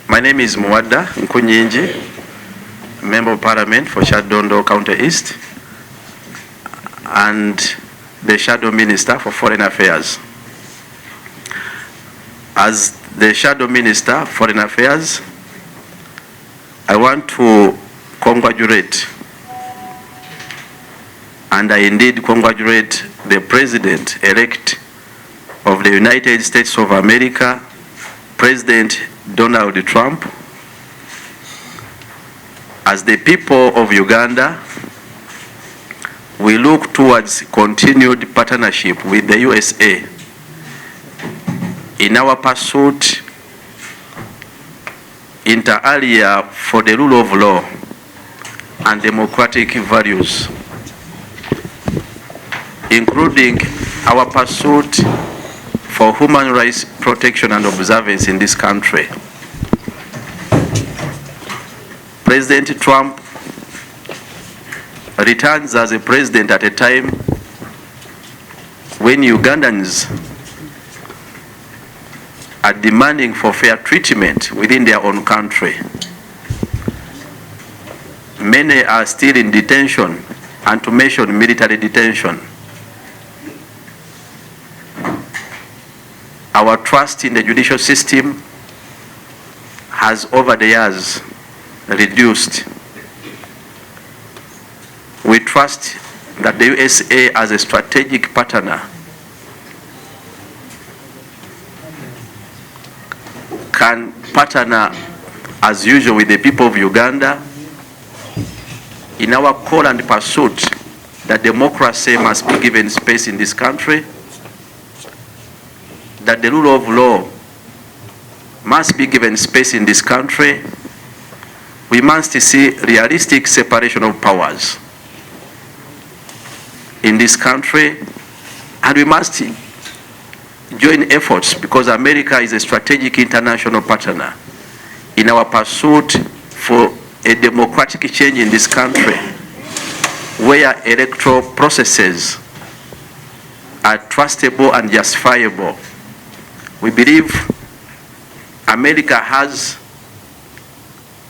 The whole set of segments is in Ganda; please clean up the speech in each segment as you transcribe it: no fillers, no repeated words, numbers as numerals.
My name is Muwadda Nkunyinji, Member of Parliament for Shadondo County East and the Shadow Minister for Foreign Affairs. As the Shadow Minister for Foreign Affairs, I want to congratulate, and I indeed congratulate the President-elect of the United States of America, President Donald Trump. As the people of Uganda, we look towards continued partnership with the USA in our pursuit inter alia for the rule of law and democratic values, including our pursuit for human rights protection and observance in this country. President Trump returns as a president at a time when Ugandans are demanding for fair treatment within their own country. Many are still in detention, and to mention military detention. Our trust in the judicial system has over the years reduced. We trust that the USA as a strategic partner can partner as usual with the people of Uganda in our call and pursuit that democracy must be given space in this country, that the rule of law must be given space in this country. We must see realistic separation of powers in this country, and we must join efforts, because America is a strategic international partner, in our pursuit for a democratic change in this country, where electoral processes are trustable and justifiable. We believe America has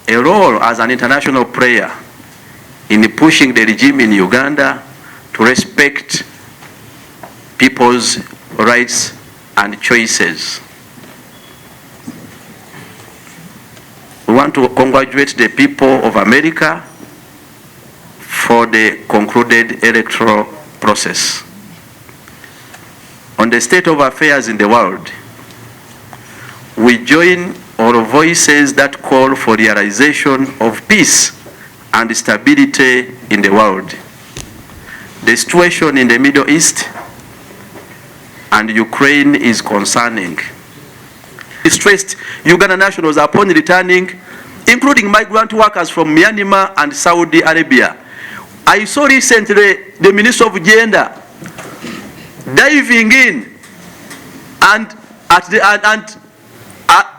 a role as an international player in pushing the regime in Uganda to respect people's rights and choices. We want to congratulate the people of America for the concluded electoral process. On the state of affairs in the world, we join all voices that call for realization of peace and stability in the world. The situation in the Middle East and Ukraine is concerning. Distressed Uganda nationals upon returning, including migrant workers from Myanmar and Saudi Arabia. I saw recently the Minister of Gender diving in and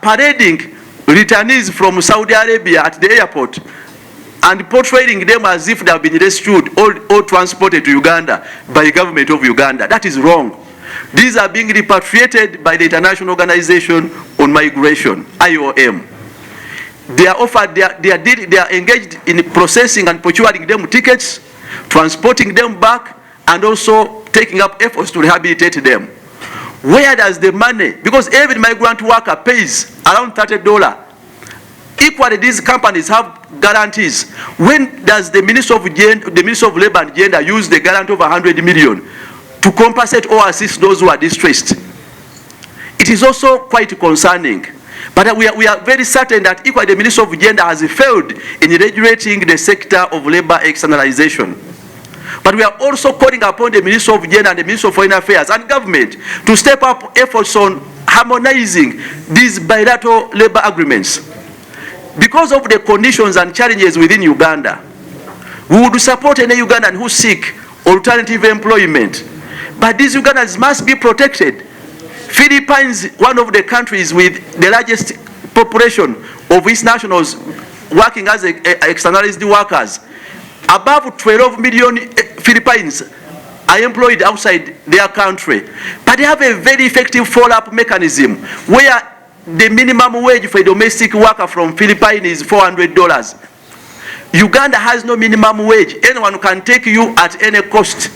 parading returnees from Saudi Arabia at the airport and portraying them as if they have been rescued or transported to Uganda by the government of Uganda. That is wrong. These are being repatriated by the International Organization on Migration, IOM. They are engaged in processing and procuring them tickets, transporting them back, and also taking up efforts to rehabilitate them. Where does the money, because every migrant worker pays around $30. Equally, these companies have guarantees. When does the Minister of Labor and Gender use the guarantee of 100 million to compensate or assist those who are distressed? It is also quite concerning. But we are very certain that equally the Minister of Gender has failed in regulating the sector of labor externalization. But we are also calling upon the Minister of Gender and the Minister of Foreign Affairs and government to step up efforts on harmonizing these bilateral labor agreements. Because of the conditions and challenges within Uganda, we would support any Ugandan who seek alternative employment. But these Ugandans must be protected. Philippines, one of the countries with the largest population of its nationals working as externalized workers, above 12 million Philippines are employed outside their country. But they have a very effective follow-up mechanism where the minimum wage for a domestic worker from Philippines is $400. Uganda has no minimum wage. Anyone can take you at any cost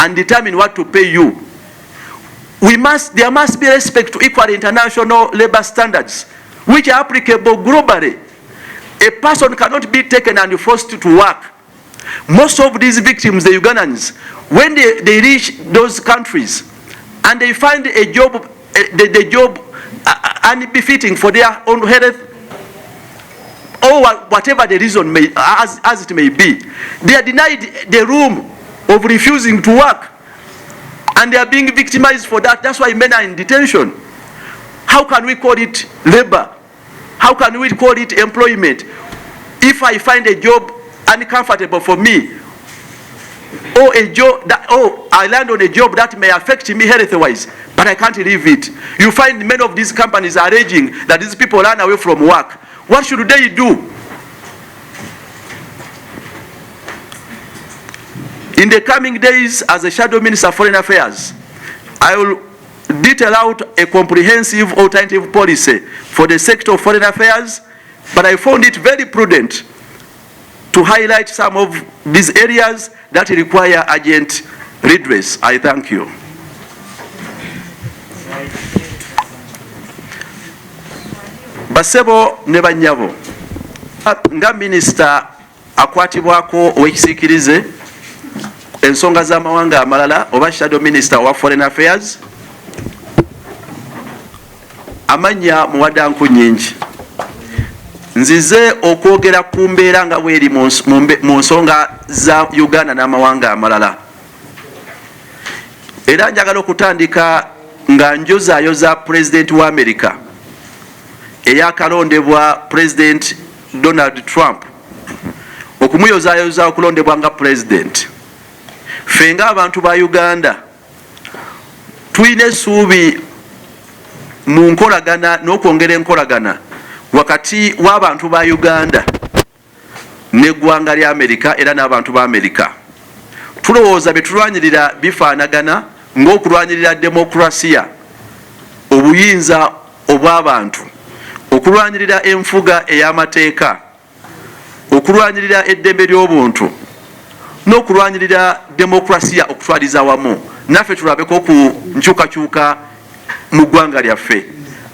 and determine what to pay you. There must be respect to equal international labor standards, which are applicable globally. A person cannot be taken and forced to work. Most of these victims, the Ugandans, when they reach those countries and they find a job, the job unbefitting for their own health, or whatever the reason may, as it may be, they are denied the room of refusing to work, and they are being victimized for that. That's why men are in detention. How can we call it labor? How can we call it employment? If I find a job uncomfortable for me, or a job that, I land on a job that may affect me health-wise, but I can't leave it. You find many of these companies are alleging that these people run away from work. What should they do? In the coming days, as a Shadow Minister of Foreign Affairs, I will detail out a comprehensive alternative policy for the sector of foreign affairs, but I found it very prudent to highlight some of these areas that require urgent redress. I thank you. Basebo ne banyabo nga minisita akwatibwako ow'ekisiikirize ensonga z'amawanga amalala oba Shadow Minister wa Foreign Affairs, amanya muwadanku nyingi. Nzize okwogera ku mbeera nga bweri mu nsonga za Uganda n'amawanga amalala, era njagala okutandika nga njozayoza President wa America eyakalondebwa President Donald Trump, okumuyozayoza okulondebwa nga President. Ffe ng'abantu ba Uganda tulina essuubi mu nkolagana n'okwongera enkolagana wakati w'abantu ba Uganda n'eggwanga lya America era n'abantu ba America. Tulowooza bye tulwanyirira bifaanagana ng'okulwanyirira demokrasiya, obuyinza obw'abantu, okulwanyirira enfuga ey'amateeka, okulwanyirira eddembe ly'obuntu, n'okulwanyirira demokrasiya okutwaliza wamu. Naffe tulabeko ku nkyukakyuka mu ggwanga lyaffe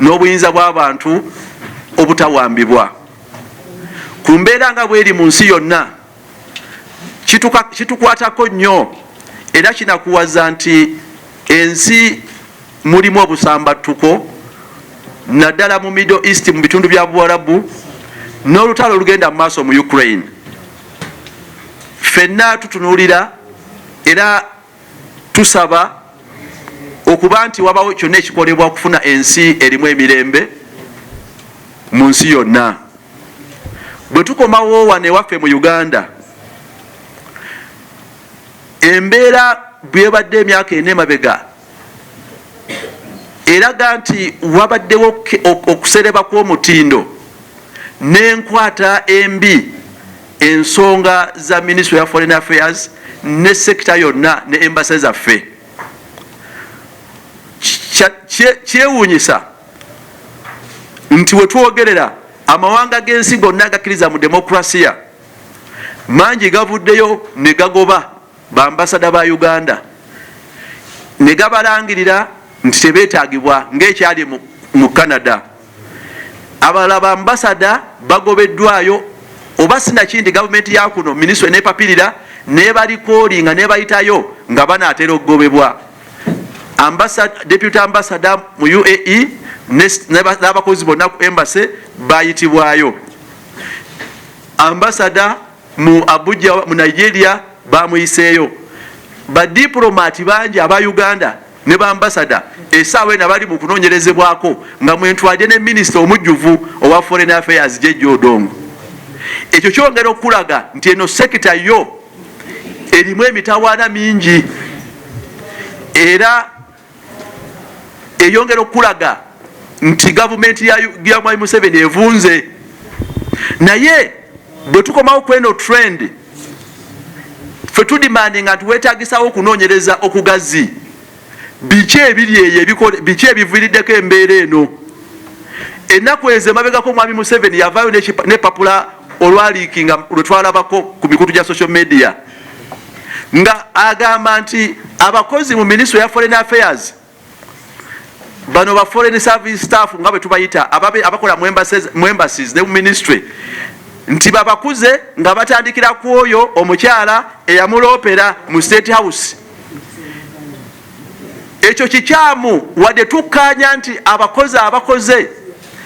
n'obuyinza bw'abantu obutawambibwa. Ku mbeera nga bweri mu nsi yonna kitukwatako nnyo, era kinakuwaza nti ensi mulimu obusambattuko, naddala mu Middle East, mu bitundu bya Buwarabu, n'olutalo olugenda mu maaso mu Ukraine. Ffenna tutunuulira era tusaba okuba nti wabawo kyonna ekikolebwa okufuna ensi erimu emirembe mu nsi yonna. Bwe tukomawo wano ewaffe mu Uganda, embeera bwebadde emyaka ena emabega eraga nti wabaddewo okusereba kw'omutindo n'enkwata embi ensonga za Ministry ya Foreign Affairs ne sekita yonna ne embassy zaffe. Kyewuunyisa nti we twogerera amawanga g'ensi gonna agakkiriza mu demokrasiya mangi gavuddeyo ne gagoba bambasada ba Uganda ne gabalangirira nti tebeetagibwa ng'ekyali mu Canada. Abalala bambasada bagobeddwayo oba sinakindi gavumenti ya kuno minisitule nepapirira nebalikoolinga nebayitayo nga banaatera okugobebwa. Deputy ambassador mu UAE n'abakozi bonna ku embassy bayitibwayo. Ambassador mu Abuja mu Nigeria bamuyiseeyo. Badiplomati bangi aba Uganda ne bambasada esaawa ena bali mu kunoonyerezebwako nga mwentwalye ne minisita omujjuvu owa Foreign Affairs Jeje Odongo. Ekyo kyongera okulaga nti eno sekita yo erimu emitawaana mingi, era eyongera okulaga nti gavumenti ya Mwai Museveni evunze. Naye bwe tukomawo kweno trend, ffe tudimandinga nti weetagisawo okunoonyereza okugazi biki ebiri eyo biki ebiviiriddeko embeera eno. ennaku ezo emabegako omwami Museveni yavaayo ne papula olwaliikinga lwe twalabako ku mikutu gya social media nga agamba nti abakozi mu Ministry ya Foreign Affairs bano ba foreign service staff nga bwe tubayita abakola mu embassies ne mu ministry nti babakuze nga batandikira ku oyo omukyala eyamuloopera mu State House. Ekyo kikyamu wadde tukkaanya nti abakoze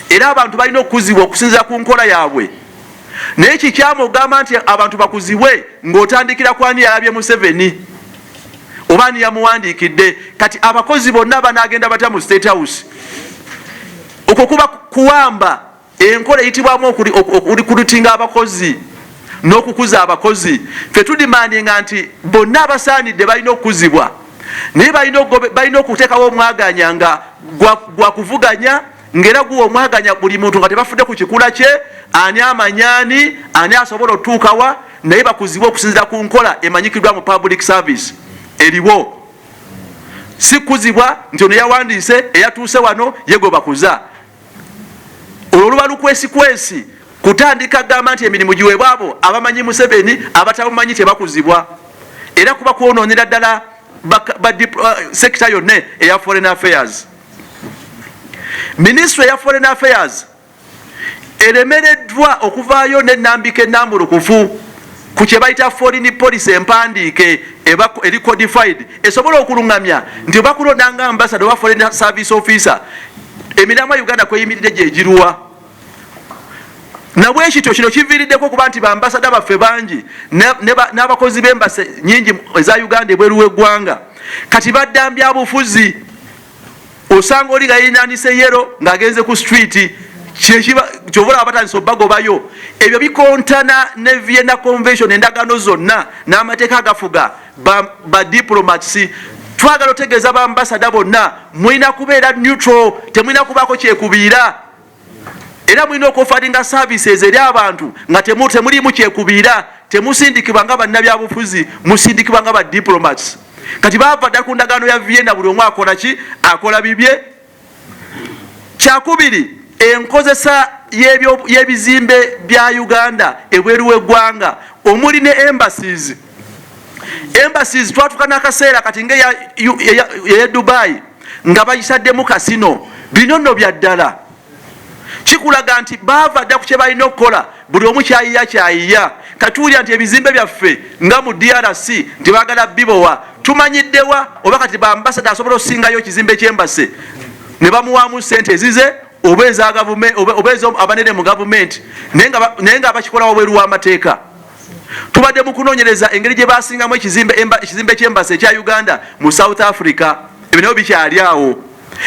era abantu balina okuzibwa okusinziira ku nkola yaabwe, naye kikyamu ogamba nti abantu bakuzibwe ng'otandikira ku ani yalabye Museveni oba ani yamuwandiikidde. Kati abakozi bonna banaagenda batya mu State House? Okwo kuba kuwamba enkola eyitibwamu okulutinga abakozi n'okukuza abakozi. Ffe tudimandinga nti bonna abasaanidde balina okukuzibwa, naye balina okuteekawo omwaganya nga gwa kuvuganya, ng'era guwa omwaganya buli muntu nga tebafudde ku kikula kye, ani amanyaani, ani asobola otuukawa, naye bakuzibwe okusinziira ku nkola emanyikiddwa mu public service. Eriwo si kuzibwa nti ono yawandiise eyatuuse wano yegwe bakuza. Olwo luba lukwesikwesi kutandika gamba nti emirimu giweebwa abo abamanyi Museveni, abatamumanyi tebakuzibwa. Era kuba kwonoonera ddala sekita yonna eya Foreign Affairs. Ministry ya Foreign Affairs eremereddwa okuvaayo n'ennambika ennambulukufu ku kye bayita foreign policy empandiike eri codified esobola okulungamya nti bakulonda nga ambassador wa foreign service officer emiramwa Uganda kweyimiridde gye giruwa. Nabwe ekityo kino kiviiriddeko kuba nti baambasada baffe bangi n'abakozi b'embase nyingi eza Uganda ebweru w'eggwanga kati baddambya bufuzi. Osanga oli nga yinaanise yero ng'agenze ku street kyobula abatandise obagobayo. Ebyo bikontana ne Vienna Convention, endagaano zonna n'amateeka agafuga ba diplomats. Twagala otegeeza baambasada bonna mulina kubeera neutral, temulina kubaako kyekubiira, era mulina okufaringa services eri abantu nga temulimu kyekubiira, temusindikibwa nga bannabyabufuzi, musindikibwa nga ba diplomats. Kati baava dda ku ndagaano ya Vienna, buli omu akola ki? Akola bibye. Kyakubiri, enkozesa y'ebizimbe bya Uganda ebweru w'eggwanga omuli ne embassies. Embassies twatuka n'akaseera kati ng'eya Dubai nga bayitaddemu kasino. Bino nno bya ddala. Kikulaga nti baava dda ku kye balina okukola, buli omu kyayiya. Katuulya nti ebizimbe byaffe nga mu DRC nti baagala bibowa. Tumanyiddewa oba kati baambasada asobola okusingayo ekizimbe ky'embase ne bamuwaamu ssente ezize oba eza abanene mu gavumenti, naye nga bakikola wabweru w'amateeka. Tubadde mu kunoonyereza engeri gye basingamu ekizimbe ky'embase ekya Uganda mu South Africa. Ebyo nabyo bikyali awo.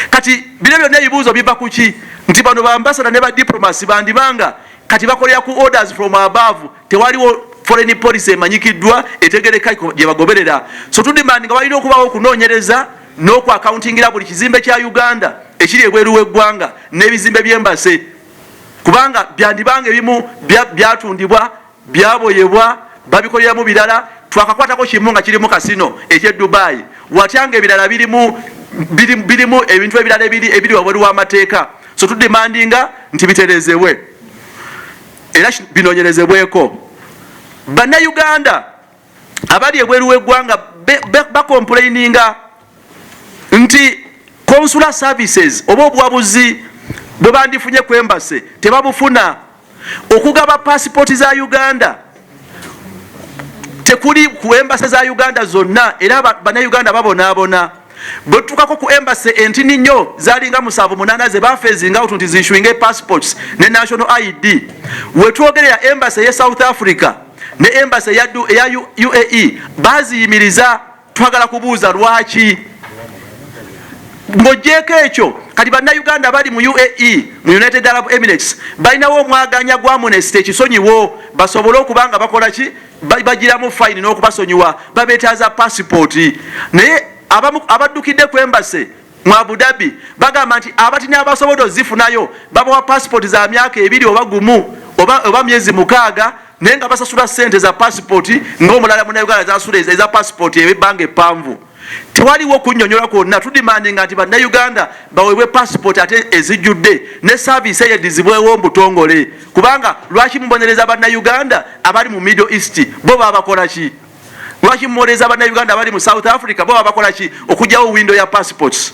Kati bino byonna ebibuuzo biva ku ki? Nti bano baambasada ne badiplomasi bandibanga kati bakolera ku orders from above, tewaliwo foreign policy emanyikiddwa etegereka gye bagoberera. So tudimandi nga balina okubawo okunoonyereza n'oku accountingira buli kizimbe kya Uganda ekiri ebweru w'eggwanga n'ebizimbe by'embase, kubanga byandibanga ebimu byatundibwa, byaboyebwa, babikoleramu birala. Twakakwatako kimu nga kirimu kasino eky'e Dubai, watyanga ebirala birimu ebintu ebirala ebiri wabweru w'amateeka. So tudimandinga nti biterezebwe era binoonyerezebweko. Bannayuganda abali ebweru w'eggwanga bakomplaininga nti consular services oba obuwabuzi bwe bandifunye ku embase tebabufuna. Okugaba passport za Uganda tekuli ku embase za Uganda zonna, era bannayuganda babonaabona. Bwe tutukako ku embase entini nnyo zalinga 7-8 ze bafeezinga nti zishuinge passports ne national ID. We twogerera embase ye South Africa ne embase ya UAE baziyimiriza. Twagala kubuuza lwaki ng'ogyeko ekyo. Kati bannayuganda bali mu UAE, mu United Arab Emirates, balinawo omwaganya gwa Amnesty ekisonyiwo basobole okuba nga bakola ki? Bagiramu fine n'okubasonyiwa, babeetaaza passport. Naye abaddukidde ku embase mu Abu Dhabi bagamba nti abatina abasobola ozifunayo babawa passport za myaka 2 oba gumu oba myezi 6, naye nga basasula ssente za passport ng'omulala munnayuganda zasula eza passport ebanga eppanvu. tewaliwo kunnyonnyola kwonna. Tudimandinga nti bannayuganda baweebwe passport ate ezijjudde ne service eyedizibwewo mu butongole, kubanga lwaki mubonereza bannayuganda abali mu Middle East bo babakola ki? Lwaki mubonereza bannayuganda abali mu South Africa bo babakola ki okugyawo window ya passports?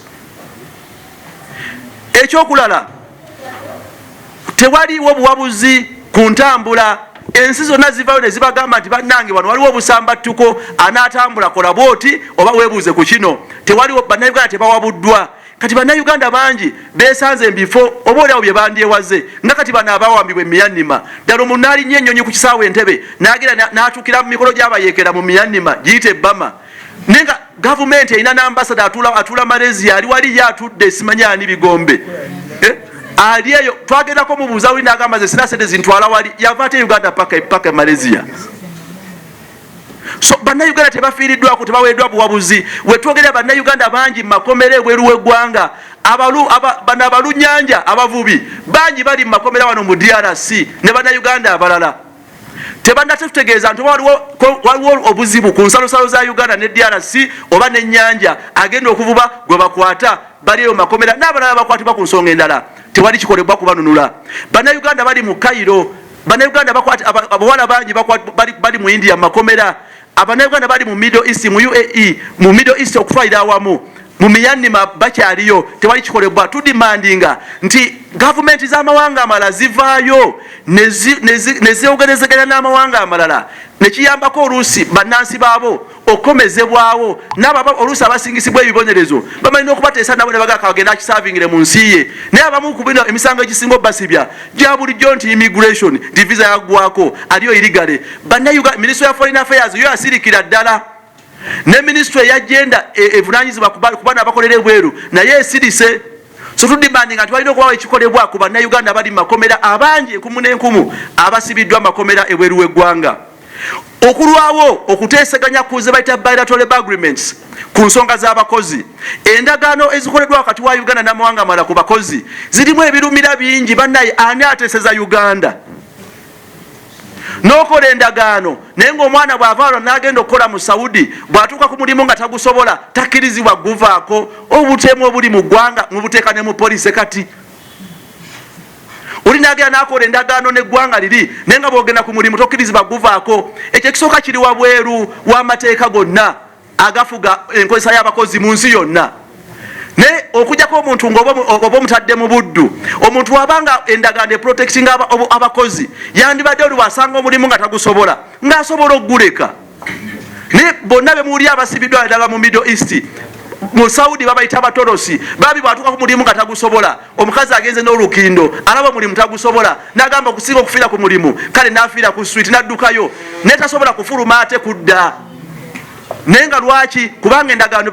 Ekyokulala, tewaliwo buwabuzi ku ntambula. Ensi zonna zivayo ne zibagamba nti bannange wano waliwo obusambattuko, anaatambula kola bwoti oba weebuuze ku kino. Tewaliwo, bannayuganda tebawabuddwa. Kati bannayuganda bangi beesanze mbifo oba oliawo bye bandyewaze nga kati bano abawambibwa Myanmar. Ddala omuntu n'alinnyo ennyonyi ku kisaawe Entebbe n'agenda n'atuukira mu mikolo gy'abayeekera mu Myanmar giyite Bama. Naye nga gavumenti erina n'ambasada atuula Malaysia, ali wali ye atudde simanyi ani Bigombe. Ali eyo twagendako mubuuza wuli n'agamba ze sina sente zintwala wali, yava ate Uganda paka Malaysia. So bannayuganda tebafiiriddwako, tebaweeddwa buwabuzi. Wetwogerera bannayuganda bangi mu makomera ebweru w'eggwanga, bano abalunnyanja abavubi bangi bali mu makomera wano mu DRC ne bannayuganda abalala. Tebannatutegeeza nti waliwo obuzibu ku nsalosalo za Uganda ne DRC oba n'ennyanja, agenda okuvuba gwe bakwata bali eyo makomera, n'abalala bakwatibwa ku nsonga endala. Tewali kikolebwa kubanunula. Bannayuganda bali mu Cairo, bannayuganda abawala bangi bali mu India makomera, abannayuganda bali mu Middle East, mu UAE, mu Middle East okutwalira awamu, mu Myanmar bakyaliyo, tewali kikolebwa. Tudimandinga nti gavumenti z'amawanga amalala zivaayo ne zeewogerezeganya n'amawanga amalala, ne kiyambako oluusi bannansi baabo okukomezebwawo, oluusi abasingisibwa ebibonerezo bamalina okubateesa nabo ne bagaka bagenda akisaavingire mu nsi ye. Naye abamu ku bino emisango egisinga obbasibya gya bulijjo nti immigration nti visa yaggwako aliyo irigale. Bannayuganda, Ministry of Foreign Affairs yo yasirikira ddala, ne Ministry eya Gender evunanyizibwa ku bana abakolera ebweru naye esirise. So tudimandinga nti walina okubawo ekikolebwa ku bannayuganda abali mu makomera abangi enkumu n'enkumu abasibiddwa makomera ebweru w'eggwanga. Okulwawo okuteeseganya ku ze bayita bilateral agreements ku nsonga z'abakozi. Endagaano ezikoleddwa wakati wa Uganda n'amawanga amalala ku bakozi zirimu ebirumira bingi. Bannaye ani ateeseza Uganda? N'okola endagaano naye ng'omwana bw'avaala n'agenda okukola mu Saudi, bw'atuuka ku mulimu nga tagusobola takkirizibwa guvaako. Obutemu obuli mu ggwanga mubuteeka ne mu poliisi kati. Oli n'agenda n'akola endagaano n'eggwanga liri naye nga bw'ogenda ku mulimu tokkirizibwa guvaako. Ekyo ekisooka kiri wabweru w'amateeka gonna agafuga enkozesa y'abakozi mu nsi yonna. Naye okujjako omuntu ng'oba omutadde mu buddu, omuntu wabanga endagaano eprotecting abakozi yandibadde oli wasanga omulimu nga tagusobola ng'asobola okuguleka. Naye bonna be muwulira abasibiddwa ddala mu Middle East, mu Saudi babayita abatolosi, babi bwatuuka ku mulimu nga tagusobola, omukazi agenze n'olukindo alaba omulimu tagusobola n'agamba okusinga okufiira ku mulimu kale n'afiira ku street n'addukayo naye tasobola kufuluma ate kudda. Naye nga lwaki? Kubanga endagaano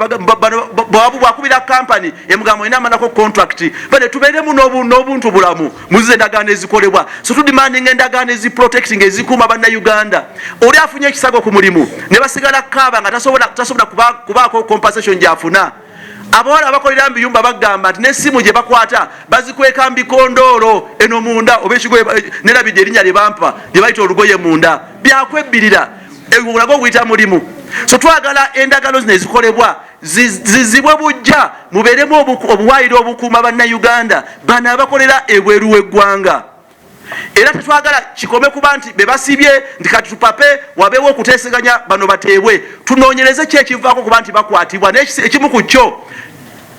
bwakubira kampani emugamba olina amanako contract bane tubeeremu n'obuntu bulamu muzize endagaano ezikolebwa. So tudimandinga endagaano eziprotecting ezikuuma bannayuganda. Oli afunye ekisago ku mulimu ne basigala kaaba nga tasobola kubaako compensation gy'afuna. Abawala abakolera mu biyumba bagamba nti n'essimu gye bakwata bazikweka mbikondoolo eno munda oba ekigoye nerabidde erinnya lye bampa lye bayita olugoye munda byakwebbirira obulago buyita mulimu. So twagala endagaano zino ezikolebwa zizibwe bujja mubeeremu obuwaayiro obukuuma bannayuganda bano abakolera ebweru w'eggwanga. Era tetwagala kikome kuba nti be basibye nti kati tupape wabeewo okuteeseganya bano bateebwe. Tunoonyereze ki ekivaako kuba nti bakwatibwa. Ekimu ku kyo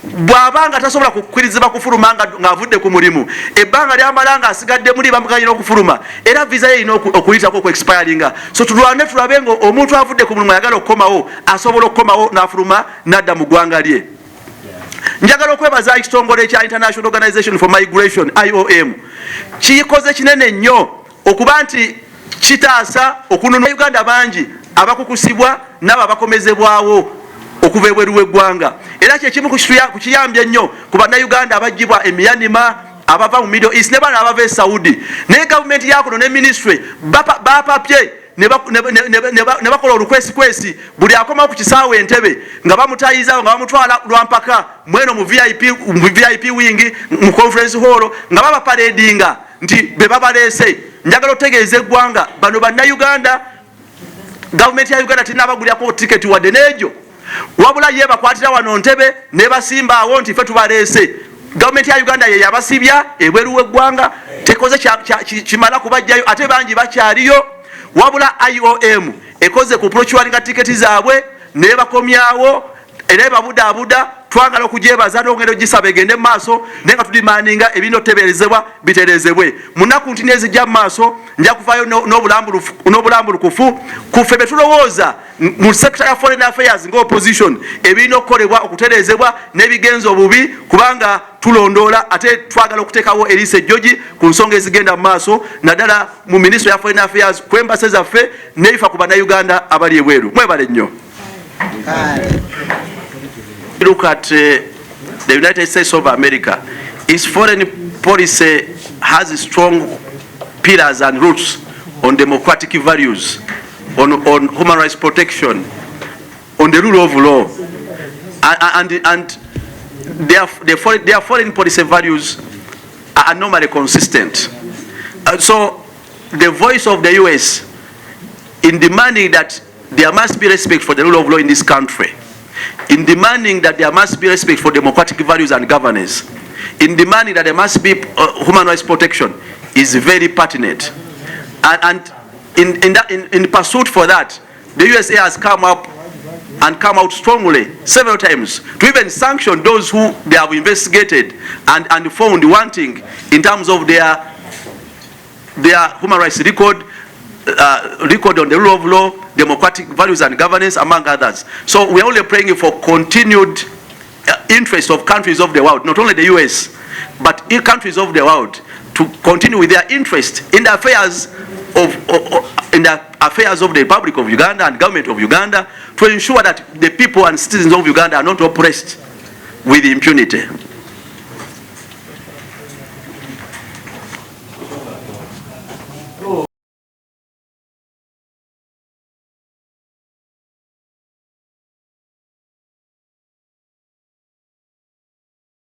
bw'abanga tasobola kukkirizibwa kufuluma ng'avudde ku mulimu, ebbanga lyamala ng'asigadde muli bamuganyira okufuluma, era visa ye erina okuyitako ku expiringa. So tulwane tulabe nga omuntu avudde ku mulimu ayagala okukomawo asobola okukomawo n'afuluma n'adda mu ggwanga lye. Njagala okwebaza ekitongole ekya International Organization for Migration IOM. Kiyikoze kinene nnyo okuba nti kitaasa okununula Uganda bangi abakukusibwa n'abo abakomezebwawo okuva ebweru w'eggwanga. Era kyekimu kukiyambye nnyo ku bannayuganda abaggyibwa Myanmar, abava mu Middle East ne bano abava e Saudi. Naye gavumenti yakuno ne ministry bapapye ne bakola olukwesikwesi, buli akomawo ku kisaawe Entebbe nga bamutayizawo nga bamutwala lwampaka mweno mu VIP wing mu conference hall nga babaparedinga nti be babaleese. Njagala otegeeza eggwanga bano bannayuganda, gavumenti ya Uganda tinabagulirako tiketi wadde n'egyo wabula ye bakwatira wano Ntebe ne basimba awo nti fe tubaleese. Government ya Uganda ye yabasibya ebweru w'eggwanga tekoze kimala kubajjayo ate bangi bakyaliyo. Wabula IOM ekoze ku procuring tiketi zaabwe ne bakomyawo era babudaabuda twagala okugyebaza n'ongendo gisaba egende mu maaso naye nga tudimandinga ebinoteberezebwa biterezebwe. Munaku nti nezijja mu maaso nja kuvaayo n'obulambulukufu kuffe be tulowooza mu sector ya foreign affairs nga opposition ebirina okukolebwa okuterezebwa n'ebigenzo obubi kubanga tulondoola ate twagala okuteekawo eriisa ejjogi ku nsonga ezigenda mu maaso naddala mu ministry ya foreign affairs kwembase zaffe neifa ku bannayuganda abali ebweru. Mwebale nnyo. Look at the United States of America. Its foreign policy has strong pillars and roots on democratic values, on human rights protection, on the rule of law, and their foreign policy values are normally consistent. So the voice of the US in demanding that there must be respect for the rule of law in this country, in demanding that there must be respect for democratic values and governance, in demanding that there must be human rights protection is very pertinent. And in pursuit for that, the USA has come out strongly several times to even sanction those who they have investigated and found wanting in terms of their human rights record on the rule of law, democratic values and governance, among others. So we are only praying for continued interest of countries of the world, not only the US, but in countries of the world, to continue with their interest in the affairs of the Republic of Uganda and government of Uganda, to ensure that the people and citizens of Uganda are not oppressed with impunity.